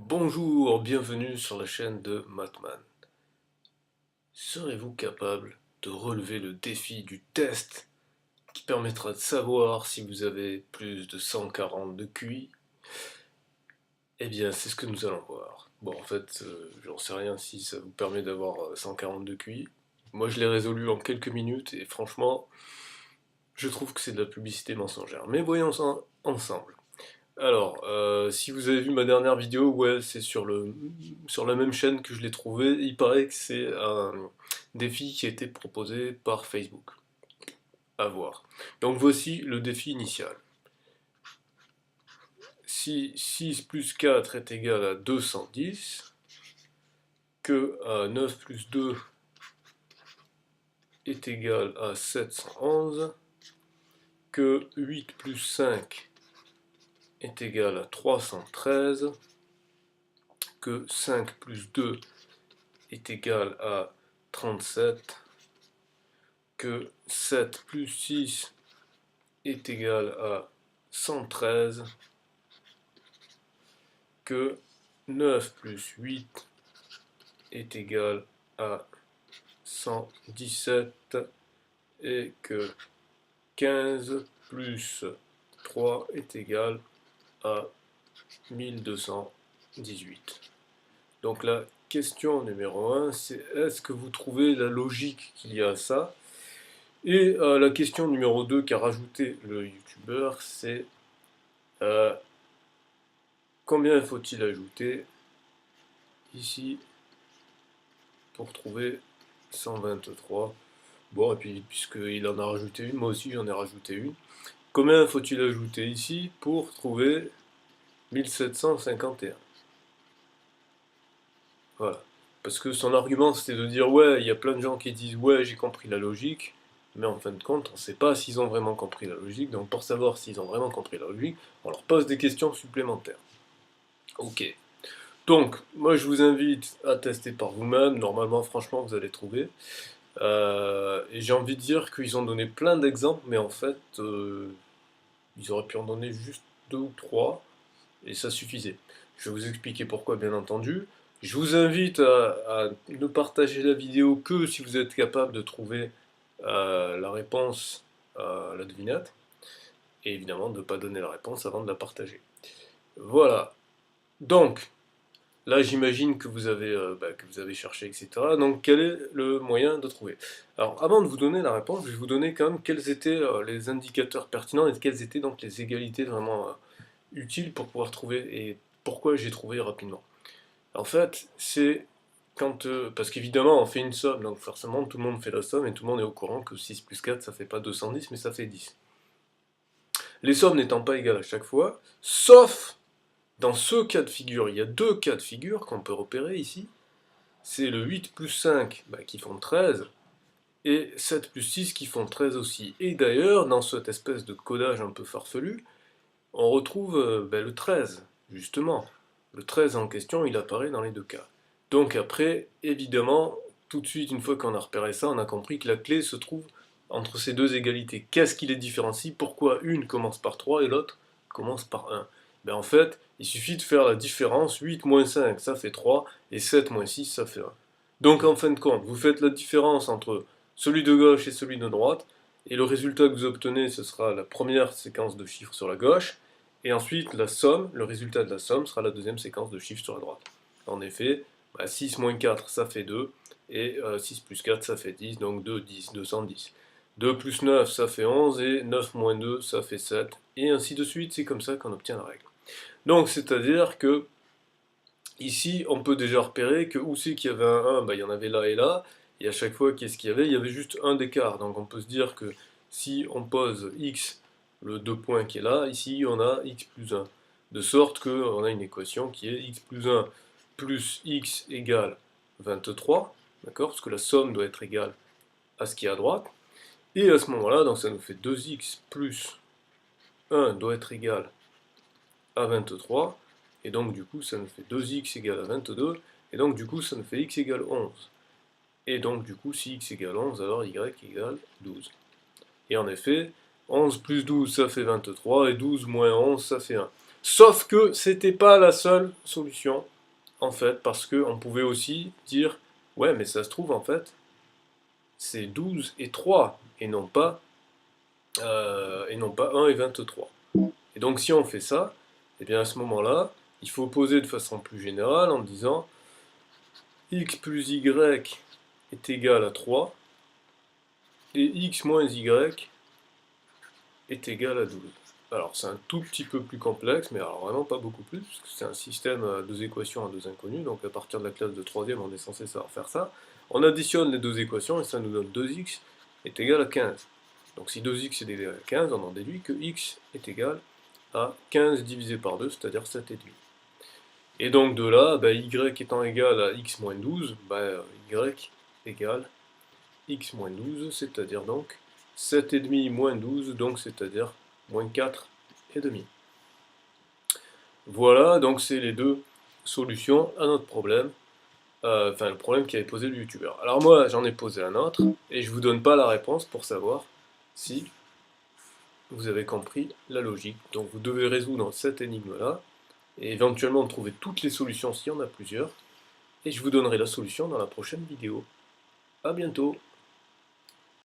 Bonjour, bienvenue sur la chaîne de Mathman. Serez-vous capable de relever le défi du test qui permettra de savoir si vous avez plus de 140 de QI? Eh bien, c'est ce que nous allons voir. Bon, en fait, j'en sais rien si ça vous permet d'avoir 140 de QI. Moi, je l'ai résolu en quelques minutes et franchement, je trouve que c'est de la publicité mensongère. Mais voyons ça ensemble. Alors, si vous avez vu ma dernière vidéo, ouais, c'est sur la même chaîne que je l'ai trouvé. Il paraît que c'est un défi qui a été proposé par Facebook. À voir. Donc voici le défi initial. Si 6 plus 4 est égal à 210, que 9 plus 2 est égal à 711, que 8 plus 5 est égal à 313, que 5 plus 2 est égal à 37, que 7 plus 6 est égal à 113, que 9 plus 8 est égal à 117 et que 15 plus 3 est égal à 1218. Donc la question numéro 1, c'est est-ce que vous trouvez la logique qu'il y a à ça? Et la question numéro 2 qu'a rajouté le youtubeur, c'est combien faut-il ajouter ici pour trouver 123? Bon, et puis puisqu'il en a rajouté une, moi aussi j'en ai rajouté une. Combien faut-il ajouter ici pour trouver 1751? Voilà. Parce que son argument c'était de dire ouais, il y a plein de gens qui disent ouais, j'ai compris la logique, mais en fin de compte, on ne sait pas s'ils ont vraiment compris la logique, donc pour savoir s'ils ont vraiment compris la logique, on leur pose des questions supplémentaires. Ok. Donc, moi je vous invite à tester par vous-même, normalement franchement vous allez trouver. Et j'ai envie de dire qu'ils ont donné plein d'exemples, mais en fait, ils auraient pu en donner juste 2 ou 3, et ça suffisait. Je vais vous expliquer pourquoi, bien entendu. Je vous invite à ne partager la vidéo que si vous êtes capable de trouver la réponse à la devinette, et évidemment de ne pas donner la réponse avant de la partager. Voilà. Donc, là, j'imagine que vous avez cherché, etc. Donc, quel est le moyen de trouver? Alors, avant de vous donner la réponse, je vais vous donner quand même quels étaient les indicateurs pertinents et quelles étaient donc les égalités vraiment utiles pour pouvoir trouver et pourquoi j'ai trouvé rapidement. En fait, c'est quand... parce qu'évidemment, on fait une somme, donc forcément, tout le monde fait la somme et tout le monde est au courant que 6 plus 4, ça fait pas 210, mais ça fait 10. Les sommes n'étant pas égales à chaque fois, sauf dans ce cas de figure, il y a 2 cas de figure qu'on peut repérer ici. C'est le 8 plus 5 qui font 13, et 7 plus 6 qui font 13 aussi. Et d'ailleurs, dans cette espèce de codage un peu farfelu, on retrouve le 13, justement. Le 13 en question, il apparaît dans les 2 cas. Donc après, évidemment, tout de suite, une fois qu'on a repéré ça, on a compris que la clé se trouve entre ces 2 égalités. Qu'est-ce qui les différencie? Pourquoi une commence par 3 et l'autre commence par 1? En fait, il suffit de faire la différence. 8 moins 5, ça fait 3, et 7 moins 6, ça fait 1. Donc en fin de compte, vous faites la différence entre celui de gauche et celui de droite, et le résultat que vous obtenez, ce sera la première séquence de chiffres sur la gauche, et ensuite la somme, le résultat de la somme sera la deuxième séquence de chiffres sur la droite. En effet, 6 moins 4, ça fait 2, et 6 plus 4, ça fait 10, donc 2, 10, 210. 2 plus 9, ça fait 11, et 9 moins 2, ça fait 7, et ainsi de suite, c'est comme ça qu'on obtient la règle. Donc, c'est-à-dire que, ici, on peut déjà repérer que où c'est qu'il y avait un 1, il y en avait là et là, et à chaque fois, qu'est-ce qu'il y avait? Il y avait juste un d'écart, donc on peut se dire que si on pose x, le 2 points qui est là, ici on a x plus 1, de sorte qu'on a une équation qui est x plus 1 plus x égale 23, d'accord? Parce que la somme doit être égale à ce qui est à droite, et à ce moment-là, donc ça nous fait 2x plus 1 doit être égal à 23, et donc du coup ça nous fait 2x égale à 22, et donc du coup ça nous fait x égale 11. Et donc du coup si x égale 11, alors y égale 12. Et en effet, 11 plus 12 ça fait 23, et 12 moins 11 ça fait 1. Sauf que c'était pas la seule solution, en fait, parce qu'on pouvait aussi dire, ouais, mais ça se trouve, en fait, c'est 12 et 3, et non pas 1 et 23. Et donc si on fait ça, et bien à ce moment-là, il faut poser de façon plus générale en disant x plus y est égal à 3, et x moins y est égal à 12. Alors c'est un tout petit peu plus complexe, mais alors vraiment pas beaucoup plus, parce que c'est un système à deux équations à deux inconnues, donc à partir de la classe de 3e, on est censé savoir faire ça. On additionne les deux équations, et ça nous donne 2x est égal à 15. Donc si 2x est égal à 15, on en déduit que x est égal à 15 divisé par 2, c'est-à-dire 7,5. Et donc de là, y étant égal à x moins 12, y égale x moins 12, c'est-à-dire donc 7,5 moins 12, donc c'est-à-dire moins 4,5. Voilà, donc c'est les deux solutions à notre problème, enfin le problème qui avait posé le youtubeur. Alors moi j'en ai posé un autre, et je vous donne pas la réponse pour savoir si vous avez compris la logique. Donc vous devez résoudre cette énigme-là, et éventuellement trouver toutes les solutions s'il y en a plusieurs, et je vous donnerai la solution dans la prochaine vidéo. A bientôt.